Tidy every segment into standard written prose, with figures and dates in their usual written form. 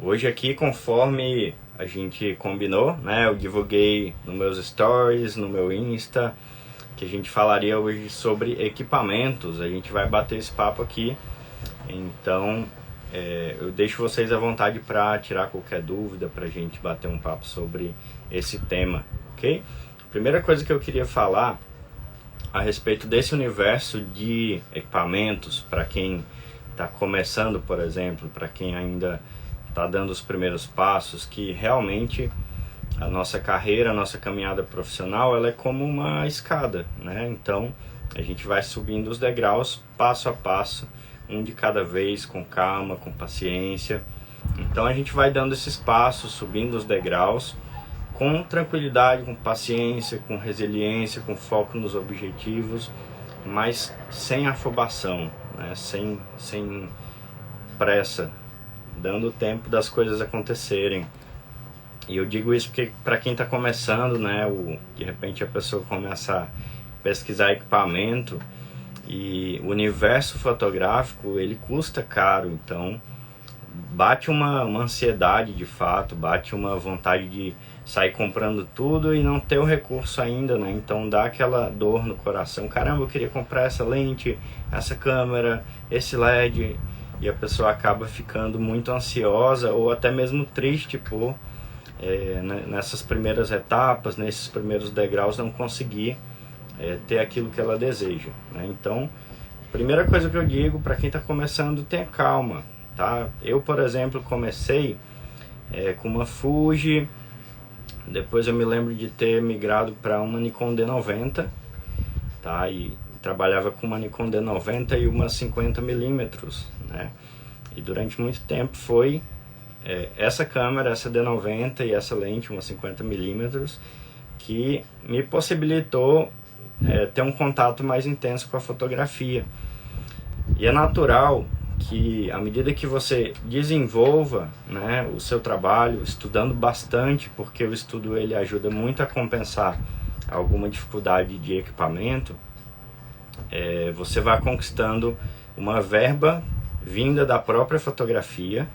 Hoje aqui, conforme a gente combinou, né, eu divulguei nos meus stories, no meu Insta, que a gente falaria hoje sobre equipamentos. A gente vai bater esse papo aqui, então eu deixo vocês à vontade para tirar qualquer dúvida, para a gente bater um papo sobre esse tema, ok? Primeira coisa que eu queria falar a respeito desse universo de equipamentos, para quem está começando, por exemplo, para quem ainda está dando os primeiros passos, que realmente a nossa carreira, a nossa caminhada profissional, ela é como uma escada, né? Então a gente vai subindo os degraus passo a passo, um de cada vez, com calma, com paciência. Então a gente vai dando esses passos, subindo os degraus, com tranquilidade, com paciência, com resiliência, com foco nos objetivos, mas sem afobação, né? sem pressa, dando tempo das coisas acontecerem. E eu digo isso porque para quem está começando, né, de repente a pessoa começa a pesquisar equipamento, e o universo fotográfico ele custa caro, então bate uma ansiedade de fato, bate uma vontade de sair comprando tudo e não ter o recurso ainda, né? Então dá aquela dor no coração, caramba, eu queria comprar essa lente, essa câmera, esse LED, e a pessoa acaba ficando muito ansiosa ou até mesmo triste por nessas primeiras etapas, nesses primeiros degraus, não conseguir ter aquilo que ela deseja, né? Então, primeira coisa que eu digo para quem está começando, tenha calma, tá? Eu, por exemplo, comecei com uma Fuji, depois eu me lembro de ter migrado para uma Nikon D90, tá? E trabalhava com uma Nikon D90 e uma 50mm, né? E durante muito tempo foi essa câmera, essa D90 e essa lente, uma 50mm, que me possibilitou ter um contato mais intenso com a fotografia. E é natural que, à medida que você desenvolva, né, o seu trabalho, estudando bastante, porque o estudo ele ajuda muito a compensar alguma dificuldade de equipamento, você vai conquistando uma verba vinda da própria fotografia,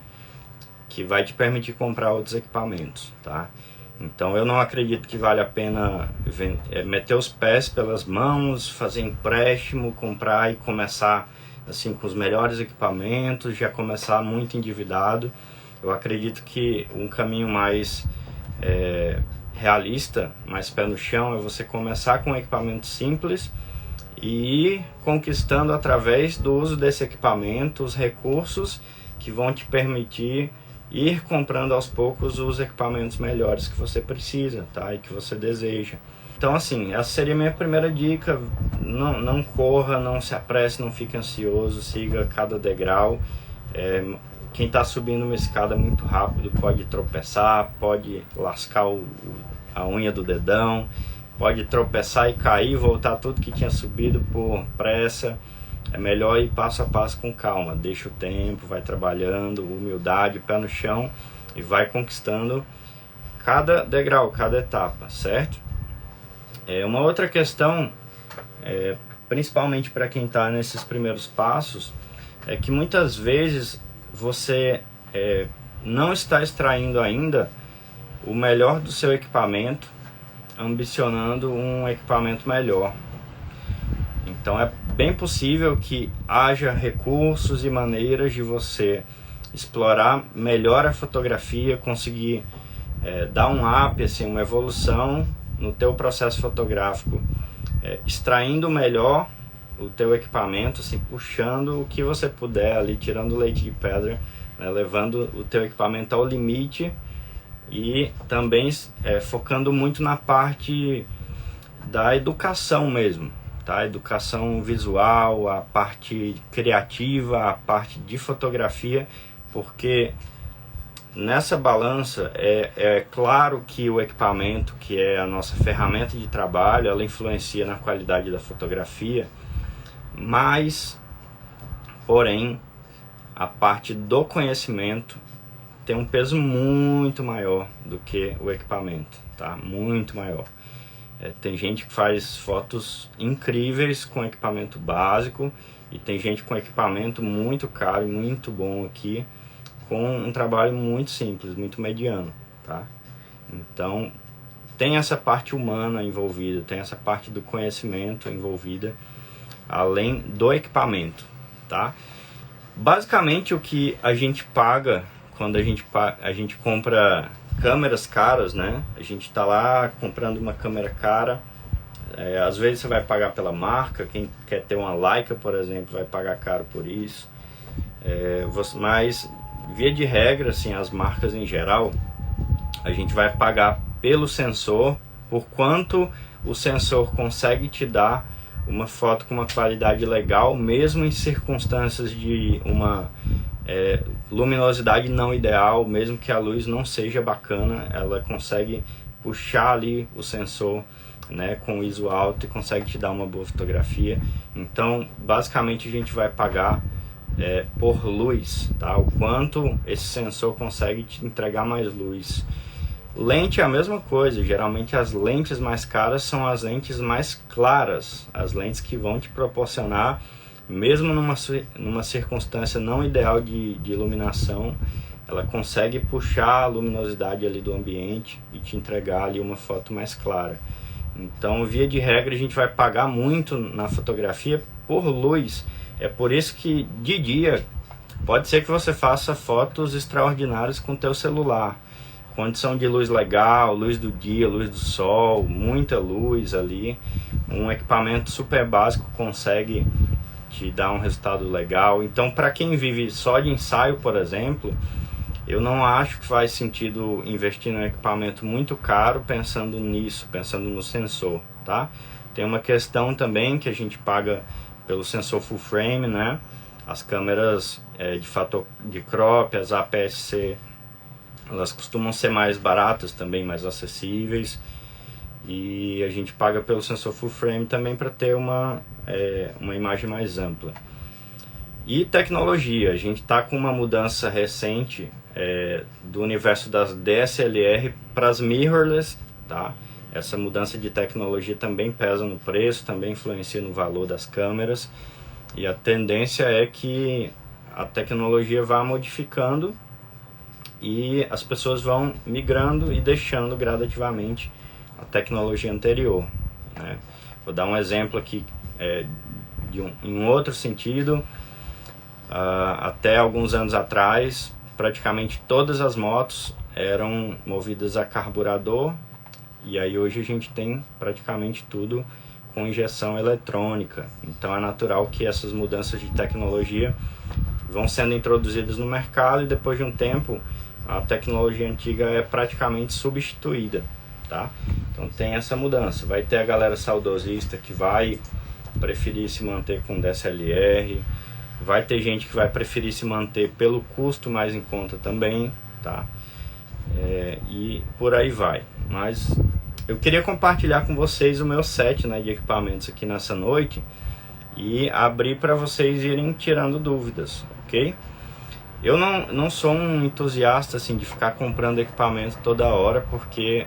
que vai te permitir comprar outros equipamentos, tá? Então eu não acredito que vale a pena meter os pés pelas mãos, fazer empréstimo, comprar e começar assim com os melhores equipamentos, já começar muito endividado. Eu acredito que um caminho mais realista, mais pé no chão, é você começar com um equipamento simples e ir conquistando através do uso desse equipamento os recursos que vão te permitir ir comprando aos poucos os equipamentos melhores que você precisa, tá? E que você deseja. Então, assim, essa seria a minha primeira dica. Não corra, não se apresse, não fique ansioso, siga cada degrau. Quem está subindo uma escada muito rápido pode tropeçar, pode lascar a unha do dedão, pode tropeçar e cair, voltar tudo que tinha subido por pressa. É melhor ir passo a passo com calma, deixa o tempo, vai trabalhando, humildade, pé no chão, e vai conquistando cada degrau, cada etapa, certo? Uma outra questão, principalmente para quem está nesses primeiros passos, é que muitas vezes você não está extraindo ainda o melhor do seu equipamento, ambicionando um equipamento melhor. Então é bem possível que haja recursos e maneiras de você explorar melhor a fotografia, conseguir dar um up, assim, uma evolução no teu processo fotográfico, extraindo melhor o teu equipamento, assim, puxando o que você puder ali, tirando o leite de pedra, né, levando o teu equipamento ao limite e também focando muito na parte da educação mesmo. Tá? Educação visual, a parte criativa, a parte de fotografia, porque nessa balança é claro que o equipamento, que é a nossa ferramenta de trabalho, ela influencia na qualidade da fotografia, mas, porém, a parte do conhecimento tem um peso muito maior do que o equipamento, tá? Muito maior. Tem gente que faz fotos incríveis com equipamento básico e tem gente com equipamento muito caro e muito bom aqui, com um trabalho muito simples, muito mediano, tá? Então, tem essa parte humana envolvida, tem essa parte do conhecimento envolvida, além do equipamento, tá? Basicamente, o que a gente paga quando a gente compra câmeras caras, né? A gente tá lá comprando uma câmera cara, às vezes você vai pagar pela marca, quem quer ter uma Leica, por exemplo, vai pagar caro por isso, mas via de regra, assim, as marcas em geral, a gente vai pagar pelo sensor, por quanto o sensor consegue te dar uma foto com uma qualidade legal, mesmo em circunstâncias de uma luminosidade não ideal, mesmo que a luz não seja bacana, ela consegue puxar ali o sensor, né, com ISO alto e consegue te dar uma boa fotografia. Então, basicamente, a gente vai pagar por luz, tá? O quanto esse sensor consegue te entregar mais luz. Lente é a mesma coisa, geralmente as lentes mais caras são as lentes mais claras, as lentes que vão te proporcionar, mesmo numa circunstância não ideal de iluminação, ela consegue puxar a luminosidade ali do ambiente e te entregar ali uma foto mais clara. Então, via de regra, a gente vai pagar muito na fotografia por luz. É por isso que de dia pode ser que você faça fotos extraordinárias com o teu celular. Condição de luz legal, luz do dia, luz do sol, muita luz ali. Um equipamento super básico consegue te dar um resultado legal. Então, para quem vive só de ensaio, por exemplo, eu não acho que faz sentido investir num equipamento muito caro pensando nisso, pensando no sensor, tá? Tem uma questão também que a gente paga pelo sensor full frame, né? As câmeras de fator de crop, as APS-C, elas costumam ser mais baratas também, mais acessíveis, e a gente paga pelo sensor full frame também para ter uma imagem mais ampla. E tecnologia, a gente está com uma mudança recente do universo das DSLR para as mirrorless, tá? Essa mudança de tecnologia também pesa no preço, também influencia no valor das câmeras, e a tendência é que a tecnologia vá modificando e as pessoas vão migrando e deixando gradativamente a tecnologia anterior, né? Vou dar um exemplo aqui em um outro sentido. Até alguns anos atrás, praticamente todas as motos eram movidas a carburador, e aí hoje a gente tem praticamente tudo com injeção eletrônica. Então é natural que essas mudanças de tecnologia vão sendo introduzidas no mercado e depois de um tempo a tecnologia antiga é praticamente substituída, tá? Então tem essa mudança. Vai ter a galera saudosista que vai preferir se manter com DSLR, vai ter gente que vai preferir se manter pelo custo mais em conta também, tá? E por aí vai. Mas eu queria compartilhar com vocês o meu set, né, de equipamentos aqui nessa noite e abrir para vocês irem tirando dúvidas, ok? Eu não sou um entusiasta assim, de ficar comprando equipamento toda hora, porque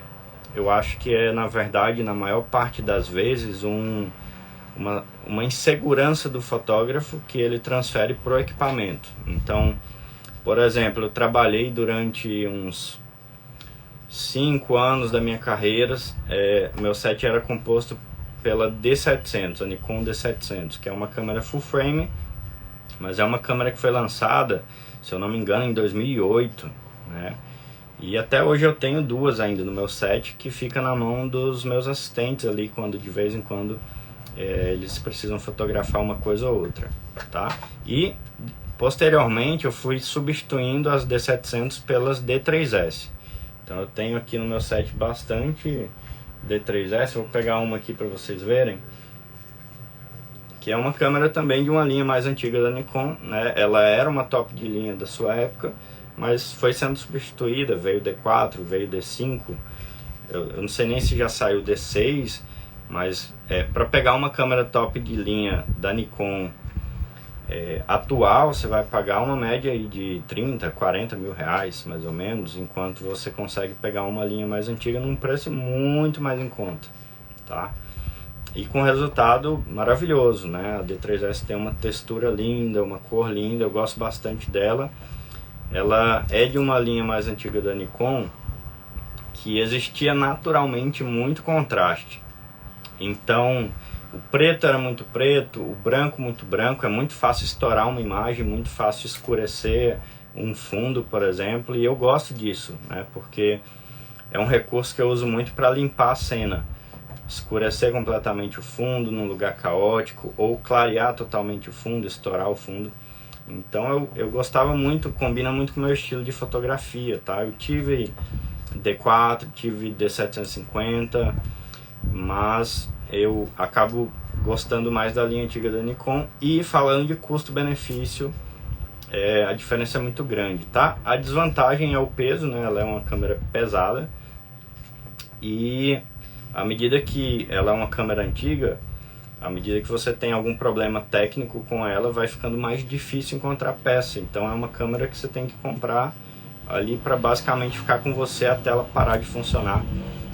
eu acho que na verdade, na maior parte das vezes, uma insegurança do fotógrafo que ele transfere para o equipamento. Então, por exemplo, eu trabalhei durante uns 5 anos da minha carreira, meu set era composto pela D700, a Nikon D700, que é uma câmera full frame, mas é uma câmera que foi lançada, se eu não me engano, em 2008, né? E até hoje eu tenho duas ainda no meu set, que fica na mão dos meus assistentes ali, quando de vez em quando eles precisam fotografar uma coisa ou outra, tá? E posteriormente eu fui substituindo as D700 pelas D3S. Então eu tenho aqui no meu set bastante D3S. Eu vou pegar uma aqui para vocês verem, que é uma câmera também de uma linha mais antiga da Nikon, né? Ela era uma top de linha da sua época, mas foi sendo substituída, veio D4, veio D5, eu não sei nem se já saiu D6, mas para pegar uma câmera top de linha da Nikon atual, você vai pagar uma média aí de 30, 40 mil reais, mais ou menos, enquanto você consegue pegar uma linha mais antiga num preço muito mais em conta, tá? E com resultado maravilhoso, né? A D3S tem uma textura linda, uma cor linda, eu gosto bastante dela. ela é de uma linha mais antiga da Nikon, que existia naturalmente muito contraste. Então, o preto era muito preto, o branco muito branco, é muito fácil estourar uma imagem, muito fácil escurecer um fundo, por exemplo, e eu gosto disso, né? Porque é um recurso que eu uso muito para limpar a cena. Escurecer completamente o fundo num lugar caótico, ou clarear totalmente o fundo, estourar o fundo. Então eu gostava muito, combina muito com o meu estilo de fotografia, tá? Eu tive D4, tive D750, mas eu acabo gostando mais da linha antiga da Nikon. E falando de custo-benefício, a diferença é muito grande, tá? A desvantagem é o peso, né? Ela é uma câmera pesada, e à medida que ela é uma câmera antiga, à medida que você tem algum problema técnico com ela, vai ficando mais difícil encontrar peça. Então é uma câmera que você tem que comprar ali para basicamente ficar com você até ela parar de funcionar.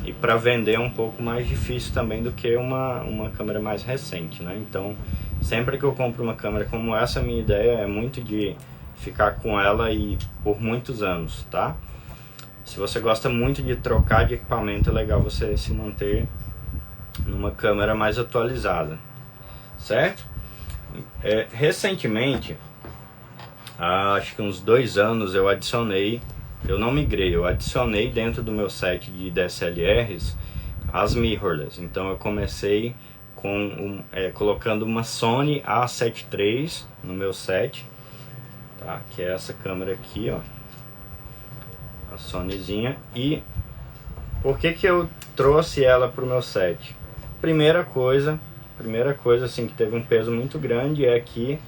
E para vender é um pouco mais difícil também do que uma câmera mais recente, né? Então, sempre que eu compro uma câmera como essa, a minha ideia é muito de ficar com ela e por muitos anos, tá? Se você gosta muito de trocar de equipamento, é legal você se manter numa câmera mais atualizada, certo? Recentemente, acho que uns 2 anos, eu não migrei, eu adicionei dentro do meu set de DSLRs as mirrorless. Então eu comecei colocando uma Sony A7 III no meu set, tá? Que é essa câmera aqui, ó, a Sonyzinha. E por que eu trouxe ela para o meu set? Primeira coisa assim, que teve um peso muito grande é que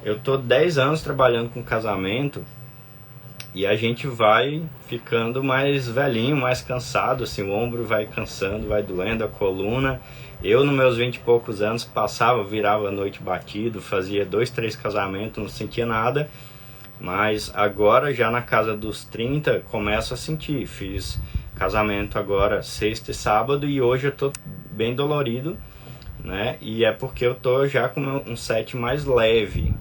eu tô 10 anos trabalhando com casamento, e a gente vai ficando mais velhinho, mais cansado, assim, o ombro vai cansando, vai doendo, a coluna. Eu, nos meus 20 e poucos anos, virava a noite batido, fazia 2, 3 casamentos, não sentia nada. Mas agora, já na casa dos 30, começo a sentir. Fiz casamento agora sexta e sábado, e hoje eu tô bem dolorido, né? E é porque eu tô já com um set mais leve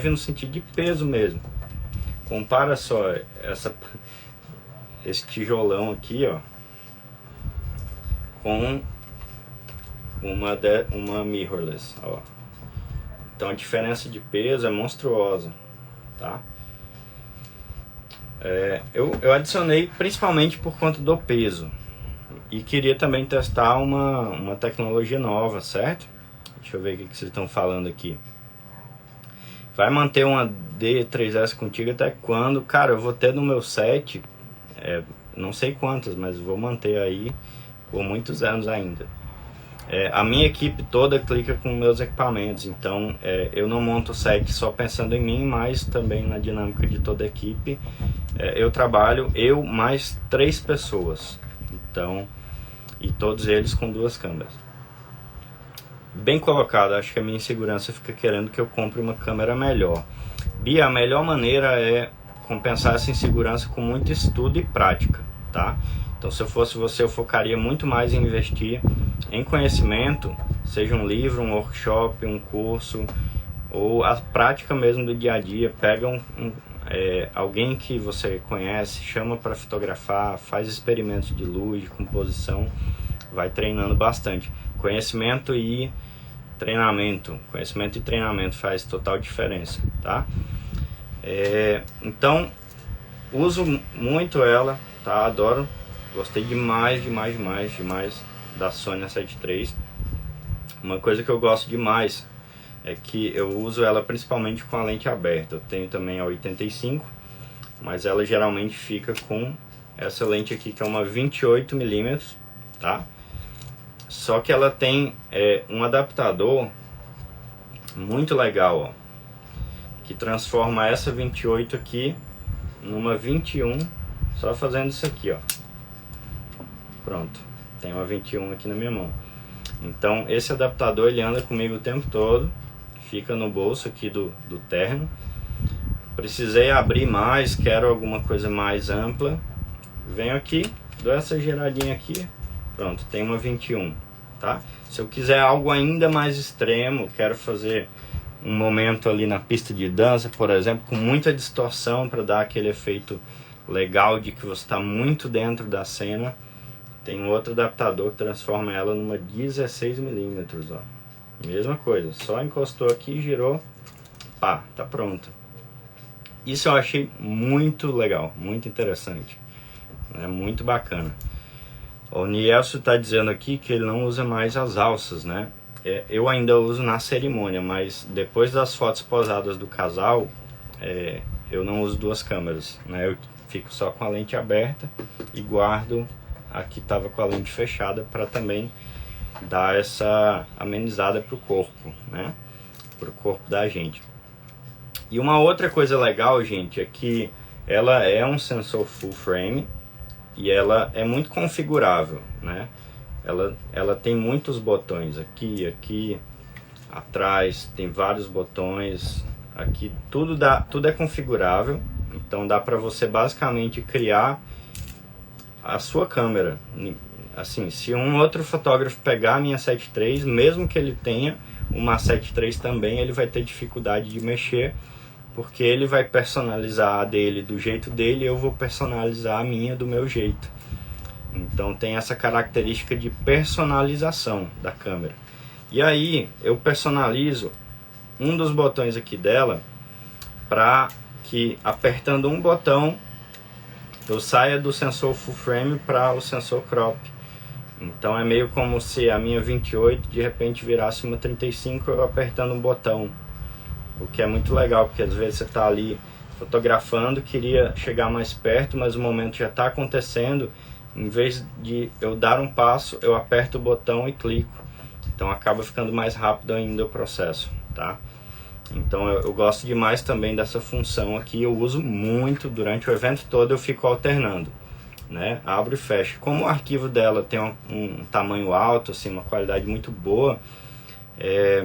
no sentido de peso mesmo. Compara só esse tijolão aqui, ó, com uma mirrorless, ó. Então a diferença de peso é monstruosa, tá? Eu adicionei principalmente por conta do peso, e queria também testar uma tecnologia nova, certo? Deixa eu ver o que vocês estão falando aqui. Vai manter uma D3S contigo até quando? Cara, eu vou ter no meu set, não sei quantas, mas vou manter aí por muitos anos ainda. A minha equipe toda clica com meus equipamentos, então eu não monto o set só pensando em mim, mas também na dinâmica de toda a equipe. Eu trabalho, eu mais 3 pessoas, então, e todos eles com 2 câmeras. Bem colocado, acho que a minha insegurança fica querendo que eu compre uma câmera melhor. Bia, a melhor maneira é compensar essa insegurança com muito estudo e prática, tá? Então, se eu fosse você, eu focaria muito mais em investir em conhecimento, seja um livro, um workshop, um curso, ou a prática mesmo do dia a dia. Pega alguém que você conhece, chama para fotografar, faz experimentos de luz, de composição, vai treinando bastante. Conhecimento e treinamento faz total diferença, tá? Então, uso muito ela, tá? Adoro, gostei demais da Sony A7 III. Uma coisa que eu gosto demais é que eu uso ela principalmente com a lente aberta. Eu tenho também a 85, mas ela geralmente fica com essa lente aqui, que é uma 28mm, tá? Só que ela tem um adaptador muito legal, ó, que transforma essa 28 aqui numa 21, só fazendo isso aqui, ó. Pronto, tem uma 21 aqui na minha mão. Então esse adaptador ele anda comigo o tempo todo, fica no bolso aqui do terno. Precisei abrir mais, quero alguma coisa mais ampla, venho aqui, dou essa giradinha aqui, pronto, tem uma 21, tá? Se eu quiser algo ainda mais extremo, quero fazer um momento ali na pista de dança, por exemplo, com muita distorção para dar aquele efeito legal de que você está muito dentro da cena. Tem um outro adaptador que transforma ela numa 16mm, ó. Mesma coisa, só encostou aqui, girou, pá, tá pronto. Isso eu achei muito legal, muito interessante, né? Muito bacana. O Nielso está dizendo aqui que ele não usa mais as alças, né? Eu ainda uso na cerimônia, mas depois das fotos posadas do casal, eu não uso duas câmeras, né? Eu fico só com a lente aberta e guardo a que estava com a lente fechada para também dar essa amenizada para o corpo, né? Para o corpo da gente. E uma outra coisa legal, gente, é que ela é um sensor full frame e ela é muito configurável, né? Ela tem muitos botões aqui, atrás tem vários botões, aqui tudo é configurável, então dá para você basicamente criar a sua câmera. Assim, se um outro fotógrafo pegar a minha 7 III, mesmo que ele tenha uma 7 III também, ele vai ter dificuldade de mexer, porque ele vai personalizar a dele do jeito dele e eu vou personalizar a minha do meu jeito. Então tem essa característica de personalização da câmera. E aí eu personalizo um dos botões aqui dela para que apertando um botão eu saia do sensor full frame para o sensor crop. Então é meio como se a minha 28 de repente virasse uma 35 eu apertando um botão. O que é muito legal, porque às vezes você está ali fotografando, queria chegar mais perto, mas o momento já está acontecendo. Em vez de eu dar um passo, eu aperto o botão e clico. Então acaba ficando mais rápido ainda o processo, tá? Então eu gosto demais também dessa função aqui, eu uso muito durante o evento todo, eu fico alternando, né? Abro e fecho. Como o arquivo dela tem um tamanho alto, assim, uma qualidade muito boa,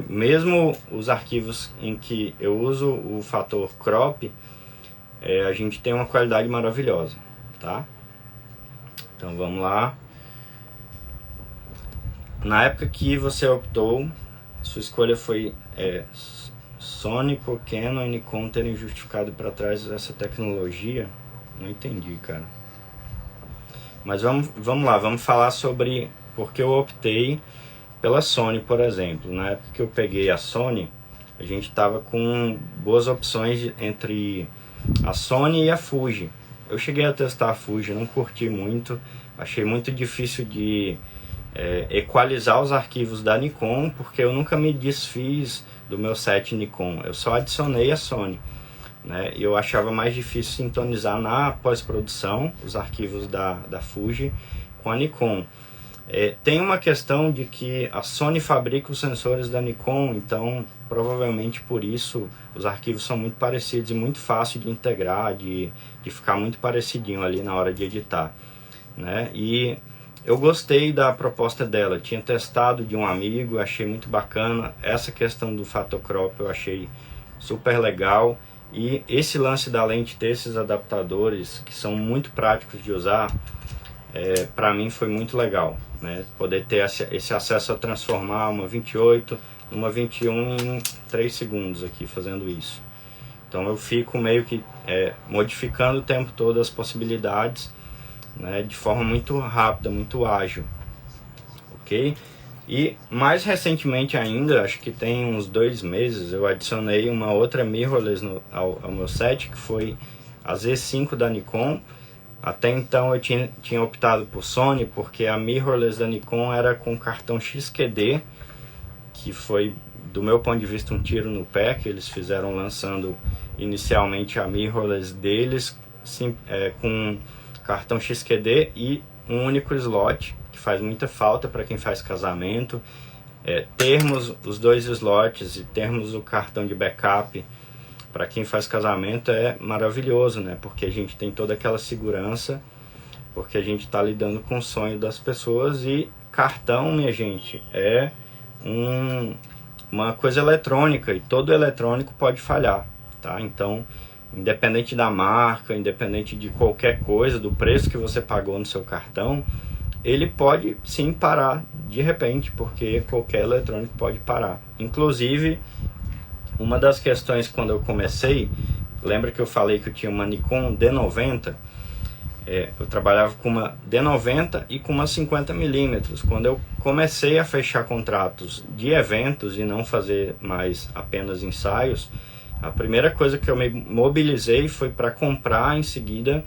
mesmo os arquivos em que eu uso o fator crop, a gente tem uma qualidade maravilhosa, tá? Então vamos lá. Na época que você optou, sua escolha foi Sony por Canon e Nikon terem justificado para trás essa tecnologia? Não entendi, cara. Mas vamos lá, vamos falar sobre por que eu optei pela Sony, por exemplo. Na época que eu peguei a Sony, a gente estava com boas opções entre a Sony e a Fuji. Eu cheguei a testar a Fuji, não curti muito, achei muito difícil de equalizar os arquivos da Nikon, porque eu nunca me desfiz do meu set Nikon, eu só adicionei a Sony, né? E eu achava mais difícil sintonizar na pós-produção os arquivos da Fuji com a Nikon. Tem uma questão de que a Sony fabrica os sensores da Nikon, então provavelmente por isso os arquivos são muito parecidos e muito fácil de integrar, de ficar muito parecidinho ali na hora de editar, né? E eu gostei da proposta dela, tinha testado de um amigo, achei muito bacana, essa questão do fator crop eu achei super legal, e esse lance da lente ter esses adaptadores que são muito práticos de usar, para mim foi muito legal, né? Poder ter esse acesso a transformar uma 28 numa 21 em 3 segundos aqui fazendo isso. Então eu fico meio que modificando o tempo todo as possibilidades, né, de forma muito rápida, muito ágil, ok? E mais recentemente ainda, acho que tem uns 2 meses, eu adicionei uma outra mirrorless ao meu set, que foi a Z5 da Nikon. Até então eu tinha optado por Sony, porque a mirrorless da Nikon era com cartão XQD, que foi, do meu ponto de vista, um tiro no pé, que eles fizeram lançando inicialmente a mirrorless deles, com cartão XQD e um único slot, que faz muita falta para quem faz casamento. Termos os 2 slots e termos o cartão de backup para quem faz casamento é maravilhoso, né? Porque a gente tem toda aquela segurança, porque a gente está lidando com o sonho das pessoas, e cartão, minha gente, é uma coisa eletrônica e todo eletrônico pode falhar, tá? Então, independente da marca, independente de qualquer coisa, do preço que você pagou no seu cartão, ele pode sim parar de repente, porque qualquer eletrônico pode parar. Inclusive, Uma das questões quando eu comecei, lembra que eu falei que eu tinha uma Nikon D90? Eu trabalhava com uma D90 e com uma 50mm. Quando eu comecei a fechar contratos de eventos e não fazer mais apenas ensaios, a primeira coisa que eu me mobilizei foi para comprar em seguida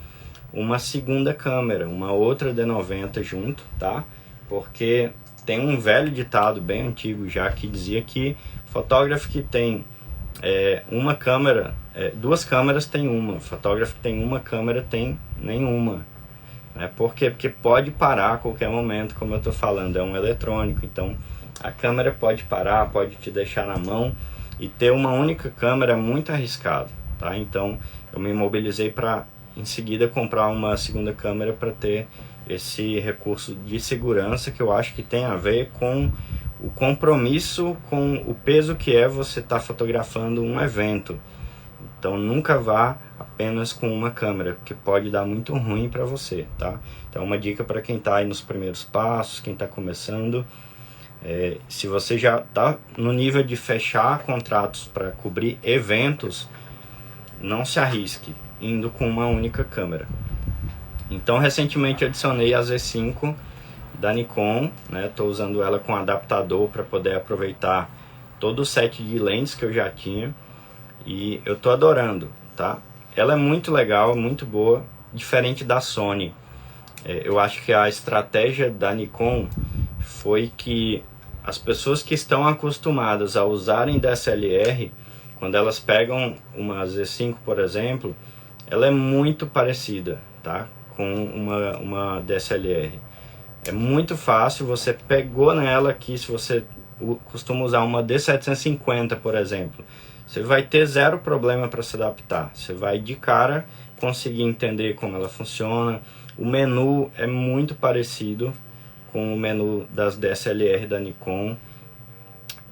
uma segunda câmera, uma outra D90 junto, tá? Porque tem um velho ditado bem antigo já que dizia que fotógrafo que tem uma câmera, duas câmeras tem uma, fotógrafo que tem uma câmera tem nenhuma, né? Por quê? Porque pode parar a qualquer momento, como eu estou falando, é um eletrônico, então a câmera pode parar, pode te deixar na mão, e ter uma única câmera é muito arriscado, tá? Então eu me mobilizei para em seguida comprar uma segunda câmera para ter esse recurso de segurança que eu acho que tem a ver com o compromisso com o peso que é você estar fotografando um evento. Então nunca vá apenas com uma câmera, porque pode dar muito ruim para você, tá? Então uma dica para quem está aí nos primeiros passos, quem está começando, se você já está no nível de fechar contratos para cobrir eventos, não se arrisque indo com uma única câmera. Então recentemente adicionei a Z5 da Nikon, né? Estou usando ela com adaptador para poder aproveitar todo o set de lentes que eu já tinha e eu estou adorando, tá? Ela é muito legal, muito boa, diferente da Sony. Eu acho que a estratégia da Nikon foi que as pessoas que estão acostumadas a usarem DSLR, quando elas pegam uma Z5, por exemplo, ela é muito parecida, tá? Com uma DSLR. É muito fácil, você pegou nela aqui, se você costuma usar uma D750, por exemplo, você vai ter zero problema para se adaptar. Você vai de cara conseguir entender como ela funciona. O menu é muito parecido com o menu das DSLR da Nikon.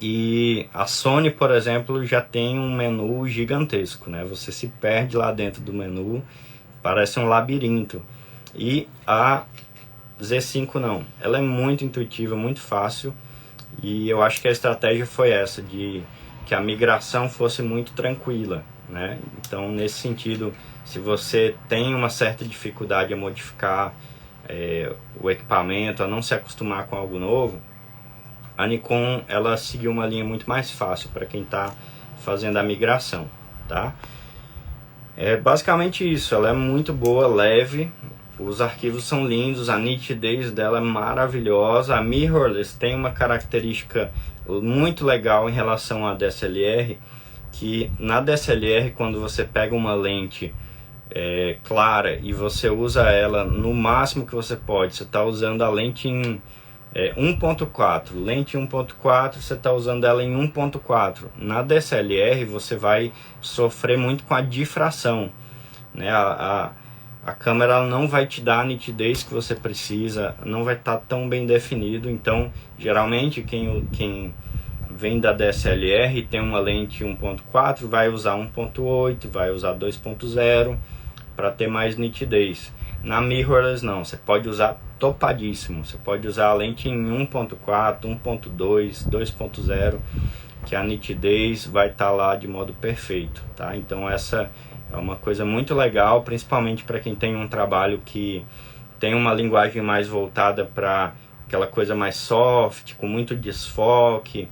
E a Sony, por exemplo, já tem um menu gigantesco, né? Você se perde lá dentro do menu, parece um labirinto. E a Z5 não, ela é muito intuitiva, muito fácil, e eu acho que a estratégia foi essa, de que a migração fosse muito tranquila, né? Então, nesse sentido, se você tem uma certa dificuldade a modificar o equipamento, a não se acostumar com algo novo, a Nikon ela seguiu uma linha muito mais fácil para quem está fazendo a migração, tá? É basicamente isso, ela é muito boa, leve, os arquivos são lindos, a nitidez dela é maravilhosa. A mirrorless tem uma característica muito legal em relação à DSLR, que na DSLR, quando você pega uma lente clara e você usa ela no máximo que você pode, você está usando a lente em 1.4, lente 1.4, você está usando ela em 1.4. Na DSLR você vai sofrer muito com a difração, né? A câmera ela não vai te dar a nitidez que você precisa, não vai estar tão bem definido. Então geralmente quem vem da DSLR e tem uma lente 1.4 vai usar 1.8, vai usar 2.0 para ter mais nitidez. Na mirrorless não, você pode usar topadíssimo, você pode usar a lente em 1.4, 1.2, 2.0, que a nitidez vai estar lá de modo perfeito, tá? Então essa é uma coisa muito legal, principalmente para quem tem um trabalho que tem uma linguagem mais voltada para aquela coisa mais soft, com muito desfoque,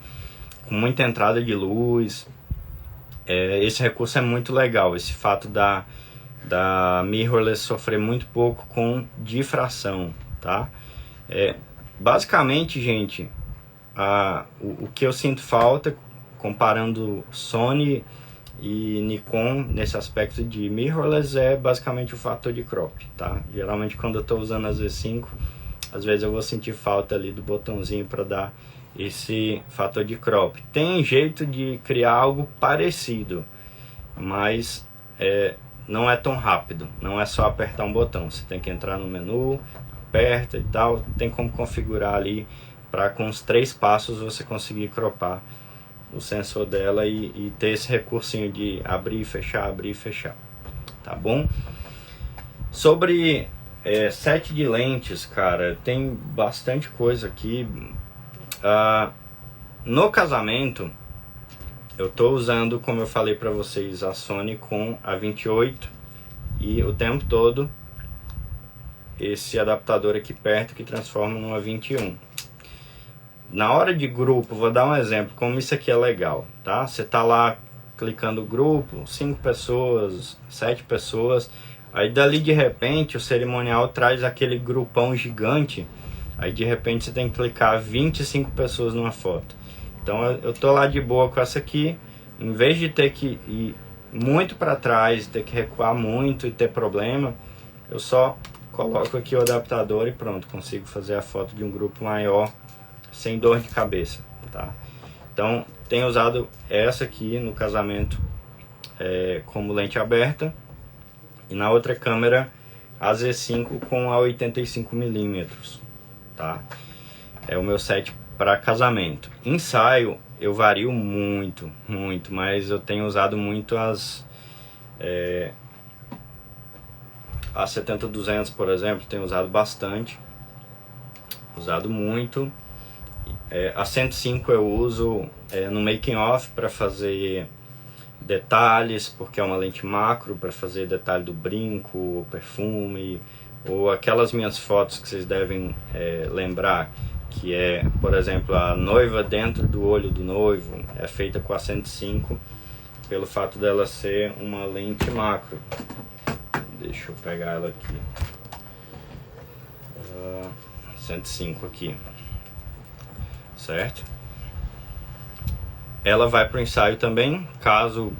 com muita entrada de luz. Esse recurso é muito legal, esse fato da mirrorless sofrer muito pouco com difração, tá? Basicamente, gente, o que eu sinto falta, comparando Sony e Nikon nesse aspecto de mirrorless, é basicamente o fator de crop, tá? Geralmente quando eu estou usando a Z5, às vezes eu vou sentir falta ali do botãozinho para dar esse fator de crop. Tem jeito de criar algo parecido, mas não é tão rápido, não é só apertar um botão, você tem que entrar no menu, aperta e tal, tem como configurar ali para com os 3 passos você conseguir cropar o sensor dela e ter esse recursinho de abrir e fechar, tá bom? Sobre set de lentes, cara, tem bastante coisa aqui. No casamento, eu estou usando, como eu falei para vocês, a Sony com a 28 e o tempo todo esse adaptador aqui perto que transforma numa 21. Na hora de grupo, vou dar um exemplo como isso aqui é legal, tá? Você tá lá clicando grupo, 5 pessoas, 7 pessoas, aí dali de repente o cerimonial traz aquele grupão gigante, aí de repente você tem que clicar 25 pessoas numa foto. Então eu tô lá de boa com essa aqui, em vez de ter que ir muito para trás, ter que recuar muito e ter problema, eu só coloco aqui o adaptador e pronto, consigo fazer a foto de um grupo maior sem dor de cabeça, tá? Então tenho usado essa aqui no casamento como lente aberta e na outra câmera a Z5 com a 85mm, tá? É o meu set para casamento. Ensaio eu vario muito, mas eu tenho usado muito as 70-200, por exemplo, tenho usado bastante, usado muito. A 105 eu uso no making off para fazer detalhes, porque é uma lente macro para fazer detalhe do brinco, perfume, ou aquelas minhas fotos que vocês devem lembrar, que é, por exemplo, a noiva dentro do olho do noivo, é feita com a 105, pelo fato dela ser uma lente macro. Deixa eu pegar ela aqui. 105 aqui. Certo? Ela vai para o ensaio também, caso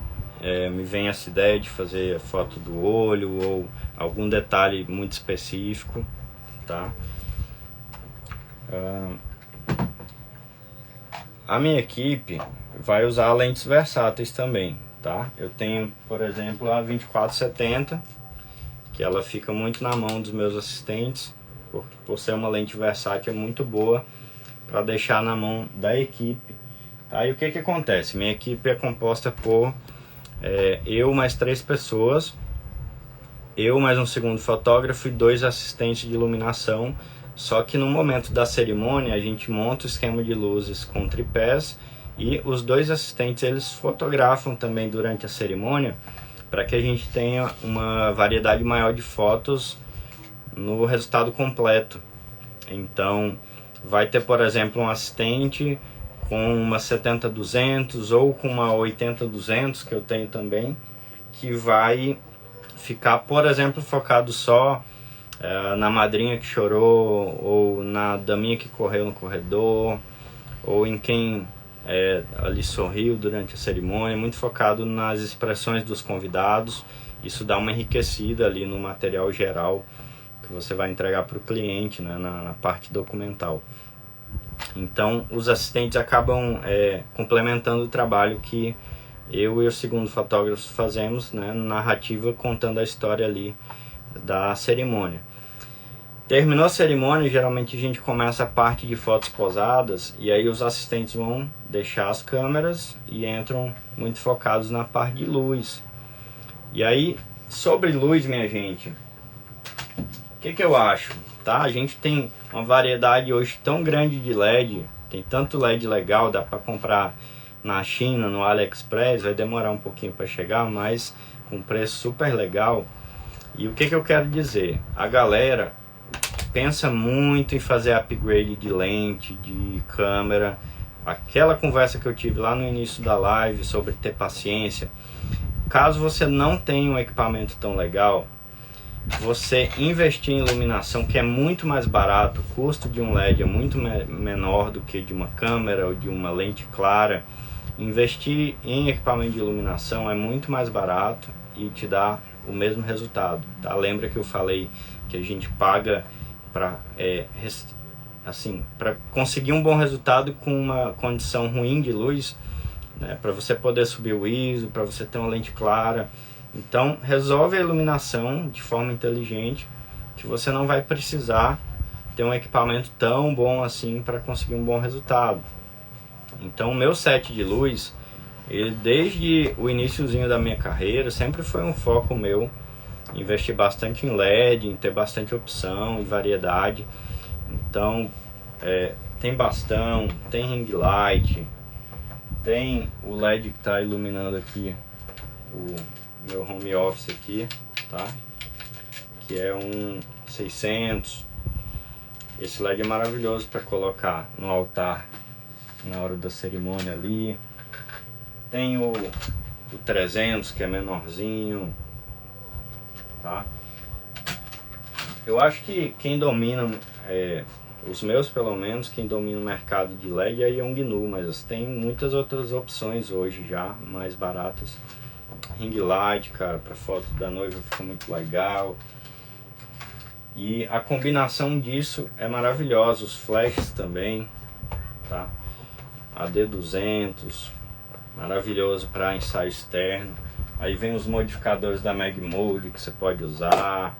me venha essa ideia de fazer foto do olho ou algum detalhe muito específico, tá? A minha equipe vai usar lentes versáteis também, tá? Eu tenho, por exemplo, a 24-70, que ela fica muito na mão dos meus assistentes, por ser uma lente versátil, é muito boa para deixar na mão da equipe, tá? E o que acontece? Minha equipe é composta por eu mais 3 pessoas, eu mais um segundo fotógrafo e 2 assistentes de iluminação. Só que no momento da cerimônia a gente monta o esquema de luzes com tripés e os 2 assistentes eles fotografam também durante a cerimônia para que a gente tenha uma variedade maior de fotos no resultado completo. Então vai ter, por exemplo, um assistente com uma 70-200 ou com uma 80-200 que eu tenho também, que vai ficar, por exemplo, focado só na madrinha que chorou, ou na daminha que correu no corredor, ou em quem ali sorriu durante a cerimônia, muito focado nas expressões dos convidados. Isso dá uma enriquecida ali no material geral que você vai entregar para o cliente, né, na parte documental. Então os assistentes acabam complementando o trabalho que eu e o segundo fotógrafo fazemos, né, narrativa, contando a história ali da cerimônia. Terminou a cerimônia, geralmente a gente começa a parte de fotos posadas, e aí os assistentes vão deixar as câmeras e entram muito focados na parte de luz. E aí, sobre luz, minha gente, o que eu acho? Tá? A gente tem uma variedade hoje tão grande de LED, tem tanto LED legal, dá para comprar na China, no AliExpress, vai demorar um pouquinho para chegar, mas com preço super legal. E o que eu quero dizer? A galera pensa muito em fazer upgrade de lente, de câmera. Aquela conversa que eu tive lá no início da live sobre ter paciência. Caso você não tenha um equipamento tão legal, você investir em iluminação, que é muito mais barato, o custo de um LED é muito menor do que de uma câmera ou de uma lente clara. Investir em equipamento de iluminação é muito mais barato e te dá o mesmo resultado, tá? Lembra que eu falei que a gente paga para conseguir um bom resultado com uma condição ruim de luz, né? Para você poder subir o ISO, para você ter uma lente clara. Então resolve a iluminação de forma inteligente, que você não vai precisar ter um equipamento tão bom assim para conseguir um bom resultado. Então o meu set de luz, ele desde o iniciozinho da minha carreira sempre foi um foco meu, investir bastante em LED, em ter bastante opção e variedade. Então tem bastão, tem ring light, Tem o LED que está iluminando aqui o meu home office aqui, tá? Que é um 600. Esse LED é maravilhoso para colocar no altar na hora da cerimônia ali. Tem o 300, que é menorzinho, tá? Eu acho que quem domina, os meus pelo menos, quem domina o mercado de LED é a Yongnuo, mas tem muitas outras opções hoje já, mais baratas. Ring light, cara, para foto da noiva fica muito legal. E a combinação disso é maravilhosa, os flashes também, tá? AD200, maravilhoso para ensaio externo. Aí vem os modificadores da Mag Mode que você pode usar.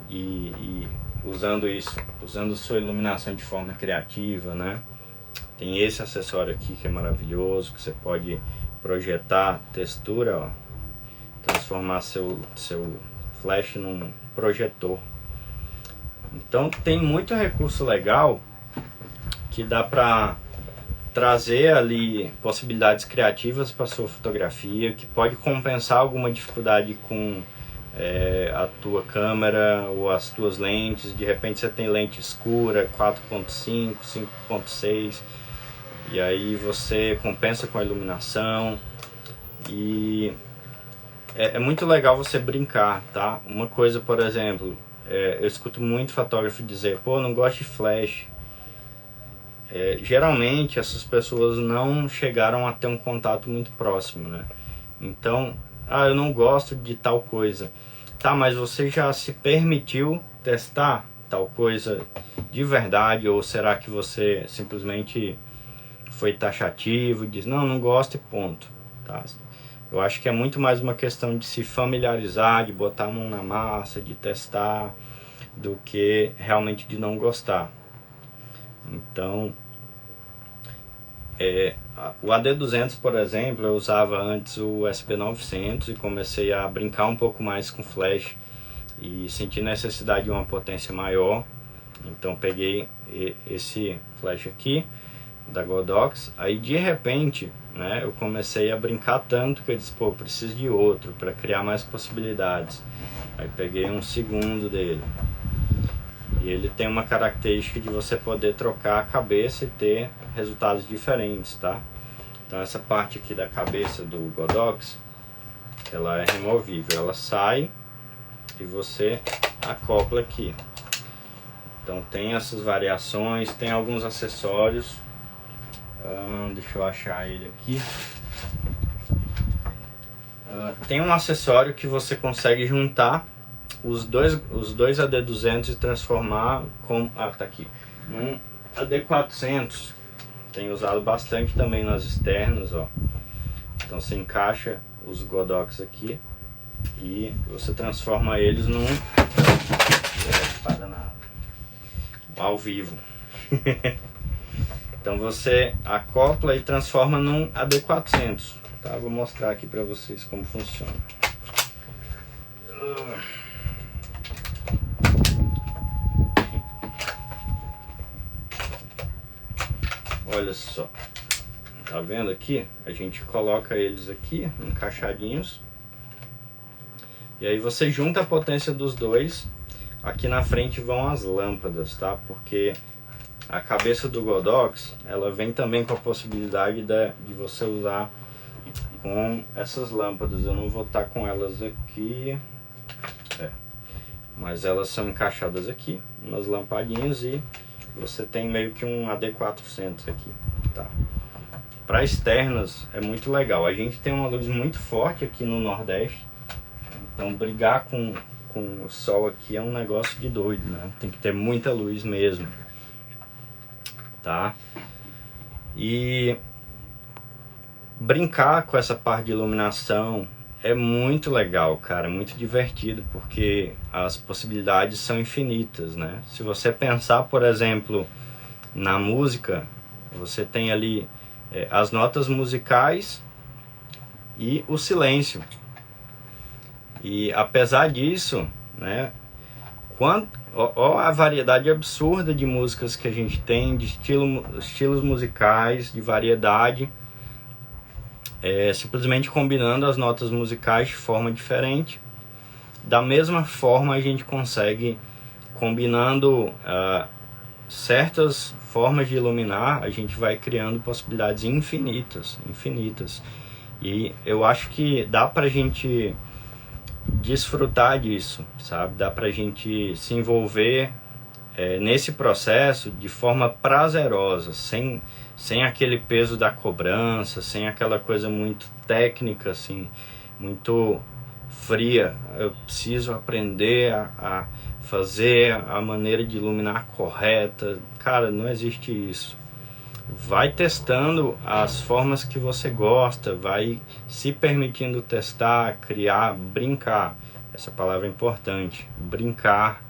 E usando isso, usando sua iluminação de forma criativa, né? Tem esse acessório aqui que é maravilhoso, que você pode projetar textura, ó, transformar seu flash num projetor. Então tem muito recurso legal que dá para trazer ali possibilidades criativas para sua fotografia, que pode compensar alguma dificuldade com a tua câmera ou as tuas lentes. De repente você tem lente escura, 4.5, 5.6, e aí você compensa com a iluminação. E é muito legal você brincar, tá? Uma coisa, por exemplo, eu escuto muito fotógrafo dizer, pô, não gosto de flash. Geralmente essas pessoas não chegaram a ter um contato muito próximo, né? Então, eu não gosto de tal coisa. Tá, mas você já se permitiu testar tal coisa de verdade? Ou será que você simplesmente foi taxativo e diz, não gosto e ponto, tá? Eu acho que é muito mais uma questão de se familiarizar, de botar a mão na massa, de testar, do que realmente de não gostar. Então, o AD200, por exemplo, eu usava antes o SB900 e comecei a brincar um pouco mais com flash e senti necessidade de uma potência maior. Então peguei esse flash aqui da Godox. Aí de repente, né, eu comecei a brincar tanto que eu disse, pô, preciso de outro para criar mais possibilidades. Aí peguei um segundo dele. E ele tem uma característica de você poder trocar a cabeça e ter resultados diferentes, tá? Então essa parte aqui da cabeça do Godox, ela é removível, ela sai e você acopla aqui. Então tem essas variações, tem alguns acessórios. Deixa eu achar ele aqui. Tem um acessório que você consegue juntar os dois AD200 e transformar com tá aqui um AD400. Tenho usado bastante também nas externas, ó. Então você encaixa os Godox aqui e você transforma eles num ao vivo. Então você acopla e transforma num AD400, tá? Vou mostrar aqui para vocês como funciona. Olha só, tá vendo aqui? A gente coloca eles aqui encaixadinhos e aí você junta a potência dos dois. Aqui na frente vão as lâmpadas, tá? Porque a cabeça do Godox, ela vem também com a possibilidade de você usar com essas lâmpadas. Eu não vou estar com elas aqui, mas elas são encaixadas aqui, umas lampadinhas, e você tem meio que um AD400 aqui, tá? Para externas é muito legal. A gente tem uma luz muito forte aqui no Nordeste, então brigar com o sol aqui é um negócio de doido, né? Tem que ter muita luz mesmo, tá? E brincar com essa parte de iluminação é muito legal, cara, é muito divertido, porque as possibilidades são infinitas, né? Se você pensar, por exemplo, na música, você tem ali as notas musicais e o silêncio. E apesar disso, né, a variedade absurda de músicas que a gente tem, de estilos musicais, de variedade, simplesmente combinando as notas musicais de forma diferente. Da mesma forma a gente consegue, combinando certas formas de iluminar, a gente vai criando possibilidades infinitas. E eu acho que dá pra gente desfrutar disso, sabe? Dá pra gente se envolver nesse processo de forma prazerosa, sem aquele peso da cobrança, sem aquela coisa muito técnica, assim, muito fria. Eu preciso aprender a fazer a maneira de iluminar correta. Cara, não existe isso. Vai testando as formas que você gosta, vai se permitindo testar, criar, brincar. Essa palavra é importante, brincar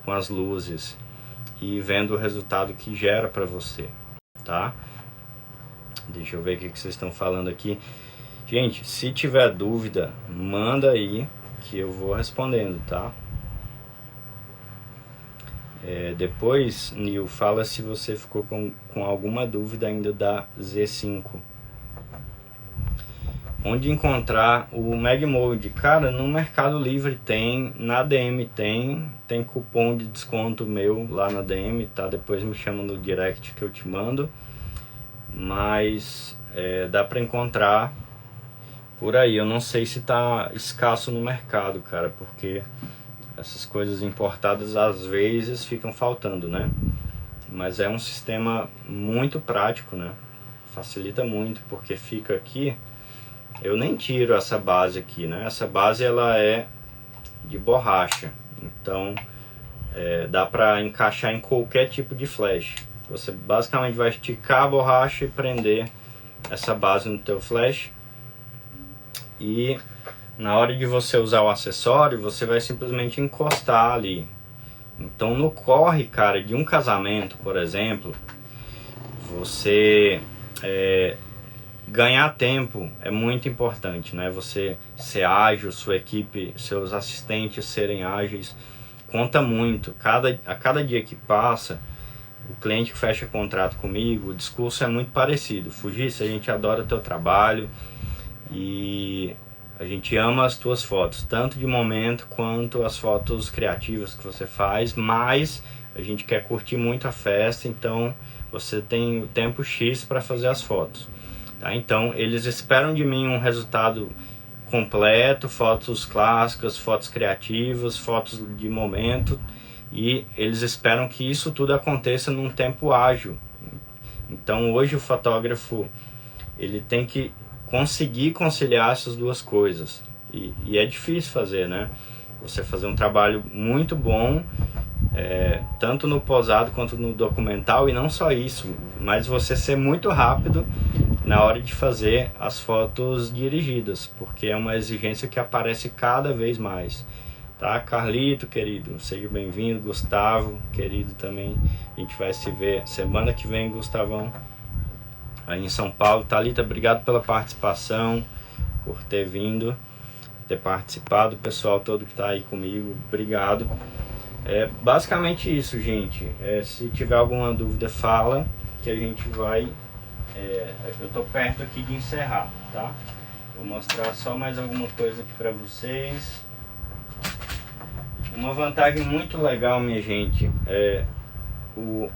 com as luzes e vendo o resultado que gera para você, tá? Deixa eu ver o que vocês estão falando aqui. Gente, se tiver dúvida, manda aí que eu vou respondendo, tá? Depois, Nil, fala se você ficou com alguma dúvida ainda da Z5. Onde encontrar o Magmode? Cara, no Mercado Livre tem, na DM tem cupom de desconto meu lá na DM, tá? Depois me chama no direct que eu te mando. Mas dá pra encontrar por aí. Eu não sei se tá escasso no mercado, cara, porque essas coisas importadas às vezes ficam faltando, né? Mas é um sistema muito prático, né? Facilita muito, porque fica aqui. Eu nem tiro essa base aqui, né? Essa base ela é de borracha, então dá para encaixar em qualquer tipo de flash. Você basicamente vai esticar a borracha e prender essa base no teu flash, e na hora de você usar o acessório, você vai simplesmente encostar ali. Então no corre, cara, de um casamento, por exemplo, você ganhar tempo é muito importante, né? Você ser ágil, sua equipe, seus assistentes serem ágeis, conta muito. A cada dia que passa, o cliente que fecha contrato comigo, o discurso é muito parecido. Fugiça, a gente adora teu trabalho e a gente ama as tuas fotos, tanto de momento quanto as fotos criativas que você faz, mas a gente quer curtir muito a festa, então você tem o tempo X para fazer as fotos. Tá? Então eles esperam de mim um resultado completo, fotos clássicas, fotos criativas, fotos de momento, e eles esperam que isso tudo aconteça num tempo ágil. Então hoje o fotógrafo ele tem que conseguir conciliar essas duas coisas, e é difícil fazer, né? Você fazer um trabalho muito bom, tanto no posado quanto no documental, e não só isso, mas você ser muito rápido na hora de fazer as fotos dirigidas, porque é uma exigência que aparece cada vez mais, tá? Carlito, querido, seja bem-vindo. Gustavo, querido, também, a gente vai se ver semana que vem, Gustavão, aí em São Paulo. Thalita, obrigado pela participação, por ter vindo, ter participado. O pessoal todo que está aí comigo, obrigado. Basicamente isso, gente. Se tiver alguma dúvida, fala, que a gente vai... eu tô perto aqui de encerrar, tá? Vou mostrar só mais alguma coisa aqui para vocês. Uma vantagem muito legal, minha gente,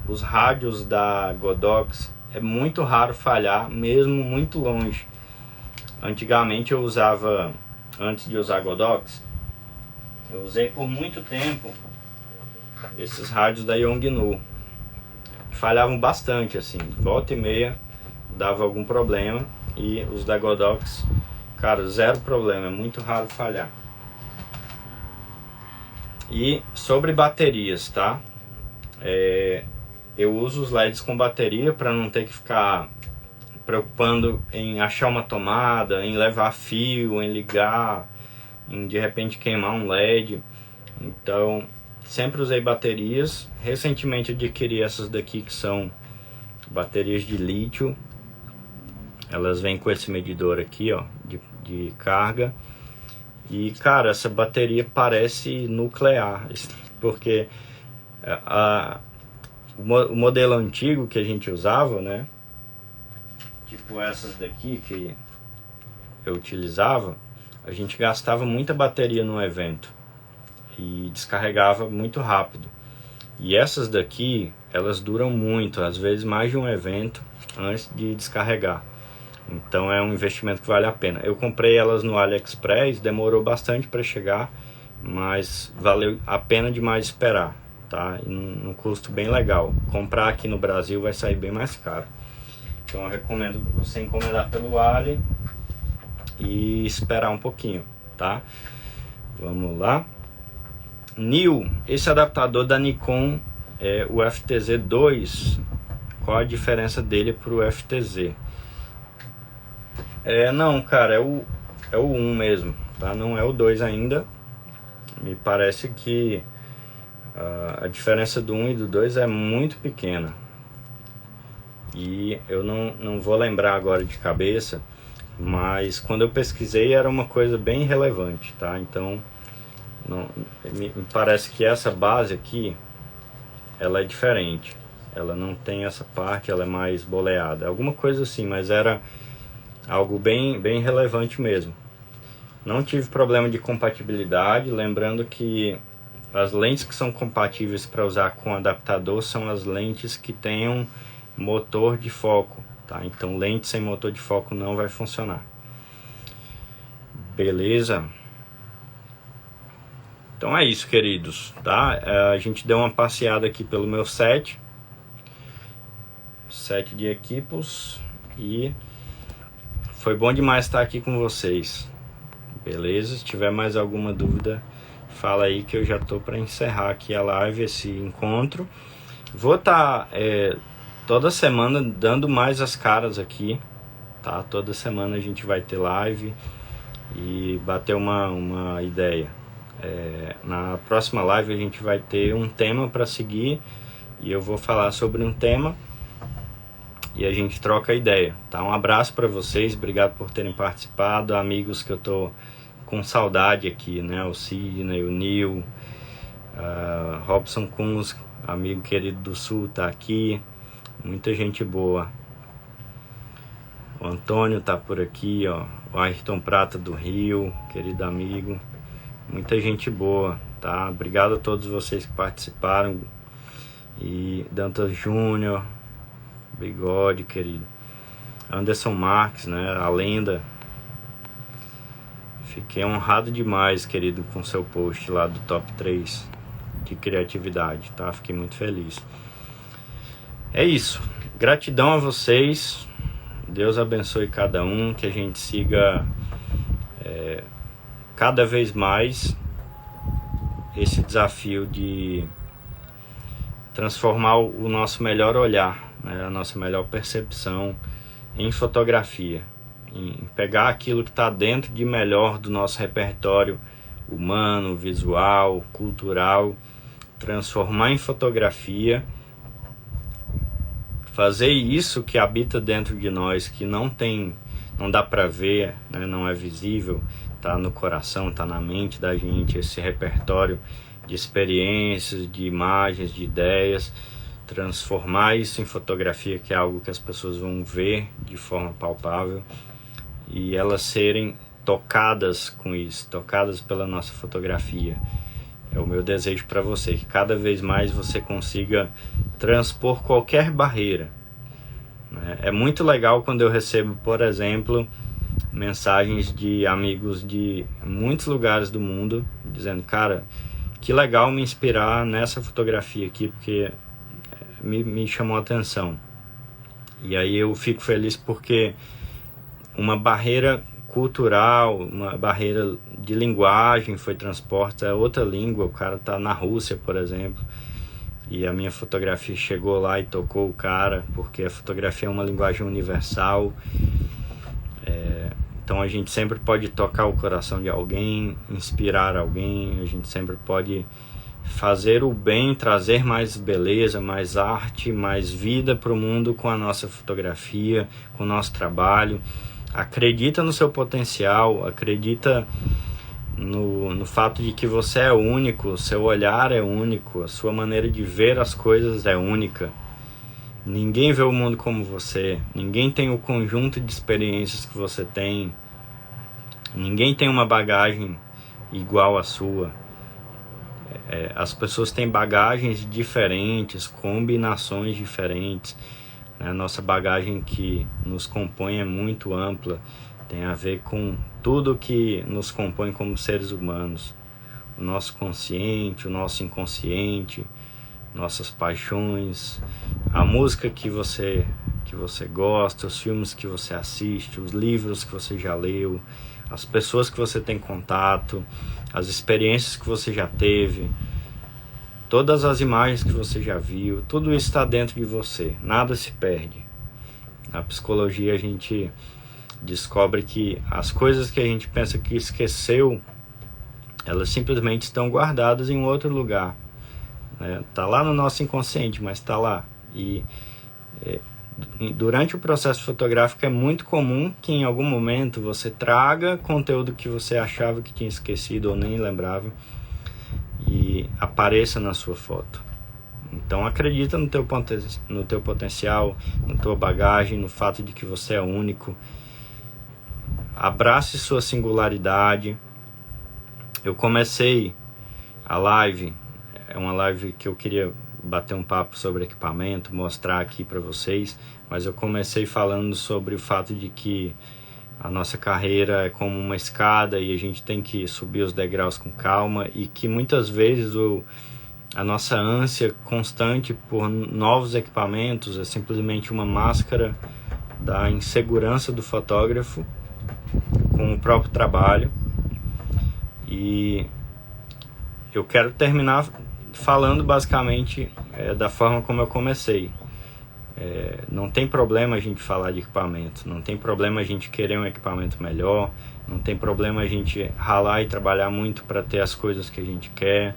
os rádios da Godox. É muito raro falhar, mesmo muito longe. Antigamente eu usava, antes de usar Godox, eu usei por muito tempo esses rádios da Yongnuo. Falhavam bastante, assim, volta e meia dava algum problema, e os da Godox, cara, zero problema, é muito raro falhar. E sobre baterias, tá? Eu uso os LEDs com bateria para não ter que ficar preocupando em achar uma tomada, em levar fio, em ligar, em de repente queimar um LED. Então, sempre usei baterias. Recentemente adquiri essas daqui, que são baterias de lítio. Elas vêm com esse medidor aqui, ó, de carga. E, cara, essa bateria parece nuclear, porque o modelo antigo que a gente usava, né, tipo essas daqui, que eu utilizava, a gente gastava muita bateria no evento e descarregava muito rápido. E essas daqui, elas duram muito, às vezes mais de um evento antes de descarregar. Então é um investimento que vale a pena. Eu comprei elas no AliExpress, demorou bastante para chegar, mas valeu a pena demais esperar, tá? E num custo bem legal. Comprar aqui no Brasil vai sair bem mais caro. Então eu recomendo você encomendar pelo Ali e esperar um pouquinho, tá? Vamos lá. Nil, esse adaptador da Nikon é o FTZ2. Qual a diferença dele para o FTZ? Não, cara, é o 1 mesmo, tá? Não é o 2 ainda. Me parece que a diferença do 1 e do 2 é muito pequena. E eu não vou lembrar agora de cabeça, mas quando eu pesquisei era uma coisa bem relevante, tá? Então, me parece que essa base aqui, ela é diferente. Ela não tem essa parte, ela é mais boleada. Alguma coisa assim, mas era algo bem relevante mesmo. Não tive problema de compatibilidade, lembrando que as lentes que são compatíveis para usar com adaptador são as lentes que tenham motor de foco, tá? Então lente sem motor de foco não vai funcionar. Beleza? Então é isso, queridos, tá? A gente deu uma passeada aqui pelo meu set de equipos e foi bom demais estar aqui com vocês. Beleza? Se tiver mais alguma dúvida, fala aí que eu já tô para encerrar aqui a live, esse encontro. Vou estar toda semana dando mais as caras aqui, tá? Toda semana a gente vai ter live e bater uma ideia. Na próxima live a gente vai ter um tema para seguir e eu vou falar sobre um tema e a gente troca ideia, tá? Um abraço para vocês, obrigado por terem participado, amigos que eu tô com saudade aqui, né? O Sidney, o Nil, Robson Kunz, amigo querido do Sul, tá aqui, muita gente boa. O Antônio tá por aqui, ó. O Ayrton Prata do Rio, querido amigo, muita gente boa, tá? Obrigado a todos vocês que participaram. E Dantas Júnior, Bigode, querido. Anderson Marques, né? A lenda. Fiquei honrado demais, querido, com seu post lá do top 3 de criatividade, tá? Fiquei muito feliz. É isso. Gratidão a vocês. Deus abençoe cada um. Que a gente siga cada vez mais esse desafio de transformar o nosso melhor olhar, né? A nossa melhor percepção em fotografia. Em pegar aquilo que está dentro de melhor do nosso repertório humano, visual, cultural, transformar em fotografia, fazer isso que habita dentro de nós, que não dá para ver, né? Não é visível, está no coração, está na mente da gente, esse repertório de experiências, de imagens, de ideias, transformar isso em fotografia, que é algo que as pessoas vão ver de forma palpável e elas serem tocadas com isso, tocadas pela nossa fotografia. É o meu desejo para você, que cada vez mais você consiga transpor qualquer barreira, né? É muito legal quando eu recebo, por exemplo, mensagens de amigos de muitos lugares do mundo dizendo, cara, que legal me inspirar nessa fotografia aqui, porque me chamou a atenção. E aí eu fico feliz porque uma barreira cultural, uma barreira de linguagem foi transposta a outra língua. O cara tá na Rússia, por exemplo, e a minha fotografia chegou lá e tocou o cara, porque a fotografia é uma linguagem universal. Então a gente sempre pode tocar o coração de alguém, inspirar alguém, a gente sempre pode fazer o bem, trazer mais beleza, mais arte, mais vida para o mundo com a nossa fotografia, com o nosso trabalho. Acredita no seu potencial, acredita no fato de que você é único, seu olhar é único, a sua maneira de ver as coisas é única. Ninguém vê o mundo como você, ninguém tem o conjunto de experiências que você tem. Ninguém tem uma bagagem igual à sua. As pessoas têm bagagens diferentes, combinações diferentes. A nossa bagagem que nos compõe é muito ampla, tem a ver com tudo que nos compõe como seres humanos. O nosso consciente, o nosso inconsciente, nossas paixões, a música que você gosta, os filmes que você assiste, os livros que você já leu, as pessoas que você tem contato, as experiências que você já teve, todas as imagens que você já viu, tudo isso está dentro de você, nada se perde. Na psicologia a gente descobre que as coisas que a gente pensa que esqueceu, elas simplesmente estão guardadas em um outro lugar. Tá lá no nosso inconsciente, mas está lá. E durante o processo fotográfico é muito comum que em algum momento você traga conteúdo que você achava que tinha esquecido ou nem lembrava e apareça na sua foto. Então acredita no teu potencial, na tua bagagem, no fato de que você é único. Abrace sua singularidade. Eu comecei a live, é uma live que eu queria bater um papo sobre equipamento, mostrar aqui para vocês, mas eu comecei falando sobre o fato de que a nossa carreira é como uma escada e a gente tem que subir os degraus com calma, e que muitas vezes a nossa ânsia constante por novos equipamentos é simplesmente uma máscara da insegurança do fotógrafo com o próprio trabalho. E eu quero terminar falando basicamente da forma como eu comecei. Não tem problema a gente falar de equipamento, não tem problema a gente querer um equipamento melhor, não tem problema a gente ralar e trabalhar muito para ter as coisas que a gente quer.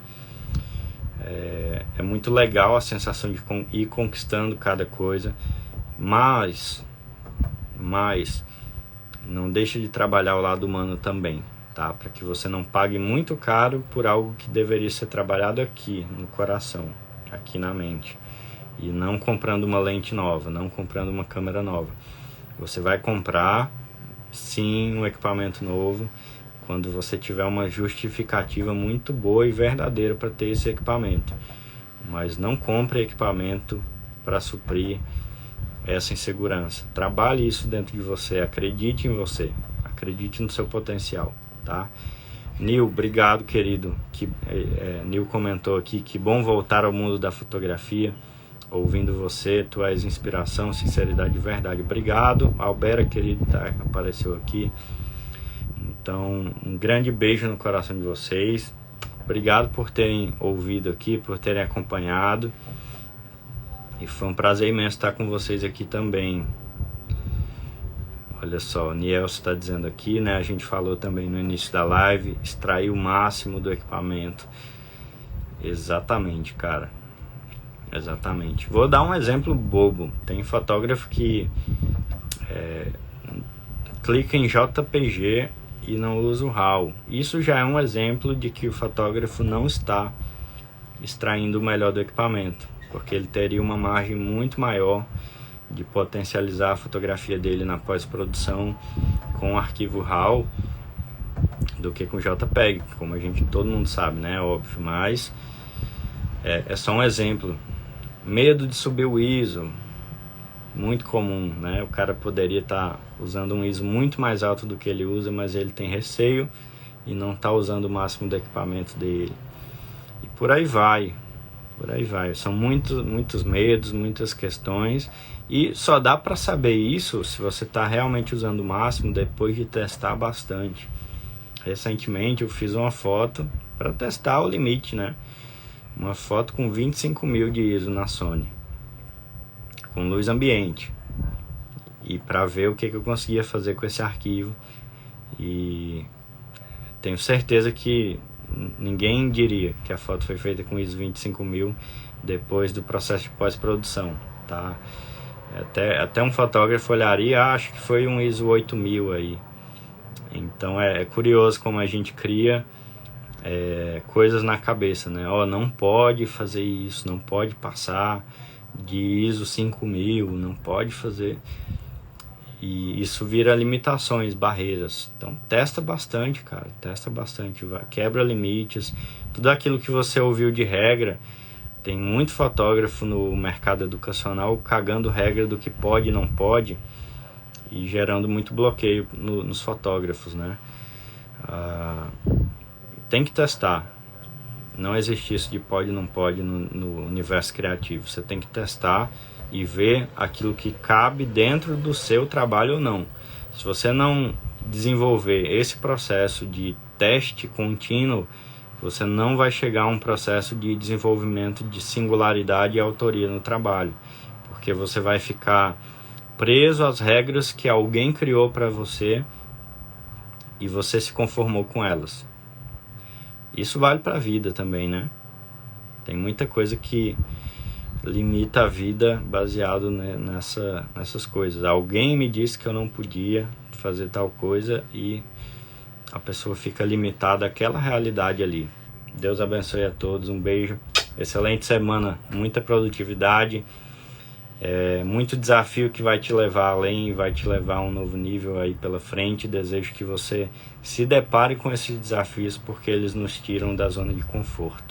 É muito legal a sensação de ir conquistando cada coisa, mas não deixa de trabalhar o lado humano também, tá? Para que você não pague muito caro por algo que deveria ser trabalhado aqui no coração, aqui na mente. E não comprando uma lente nova, não comprando uma câmera nova. Você vai comprar, sim, um equipamento novo quando você tiver uma justificativa muito boa e verdadeira para ter esse equipamento. Mas não compre equipamento para suprir essa insegurança. Trabalhe isso dentro de você, acredite em você, acredite no seu potencial, tá? Nil, obrigado, querido. Nil comentou aqui, que bom voltar ao mundo da fotografia. Ouvindo você, tu és inspiração, sinceridade e verdade. Obrigado. Albera, querido, apareceu aqui. Então, um grande beijo no coração de vocês. Obrigado por terem ouvido aqui, por terem acompanhado. E foi um prazer imenso estar com vocês aqui também. Olha só, o Nielso está dizendo aqui, né? A gente falou também no início da live, extrair o máximo do equipamento. Exatamente, cara. Exatamente. Vou dar um exemplo bobo. Tem fotógrafo que clica em JPG e não usa o RAW. Isso já é um exemplo de que o fotógrafo não está extraindo o melhor do equipamento, porque ele teria uma margem muito maior de potencializar a fotografia dele na pós-produção com o arquivo RAW do que com JPEG, como todo mundo sabe, né? Óbvio, mas é só um exemplo. Medo de subir o ISO, muito comum, né? O cara poderia estar usando um ISO muito mais alto do que ele usa, mas ele tem receio e não está usando o máximo do equipamento dele. E por aí vai. São muitos medos, muitas questões, e só dá para saber isso se você está realmente usando o máximo depois de testar bastante. Recentemente eu fiz uma foto para testar o limite, né? Uma foto com 25.000 de ISO na Sony, com luz ambiente, e para ver o que eu conseguia fazer com esse arquivo. E tenho certeza que ninguém diria que a foto foi feita com ISO 25.000 depois do processo de pós-produção, tá? Até um fotógrafo olharia, acho que foi um ISO 8.000 aí. Então é curioso como a gente cria coisas na cabeça, né? Não pode fazer isso, não pode passar de ISO 5.000, não pode fazer. E isso vira limitações, barreiras. Então testa bastante, cara, testa bastante, quebra limites, tudo aquilo que você ouviu de regra. Tem muito fotógrafo no mercado educacional cagando regra do que pode e não pode e gerando muito bloqueio nos fotógrafos, né? Tem que testar. Não existe isso de pode e não pode no universo criativo. Você tem que testar e ver aquilo que cabe dentro do seu trabalho ou não. Se você não desenvolver esse processo de teste contínuo, você não vai chegar a um processo de desenvolvimento de singularidade e autoria no trabalho, porque você vai ficar preso às regras que alguém criou para você e você se conformou com elas. Isso vale para a vida também, né? Tem muita coisa que limita a vida baseado nessas coisas. Alguém me disse que eu não podia fazer tal coisa e a pessoa fica limitada àquela realidade ali. Deus abençoe a todos, um beijo, excelente semana, muita produtividade, muito desafio que vai te levar além, vai te levar a um novo nível aí pela frente. Desejo que você se depare com esses desafios, porque eles nos tiram da zona de conforto.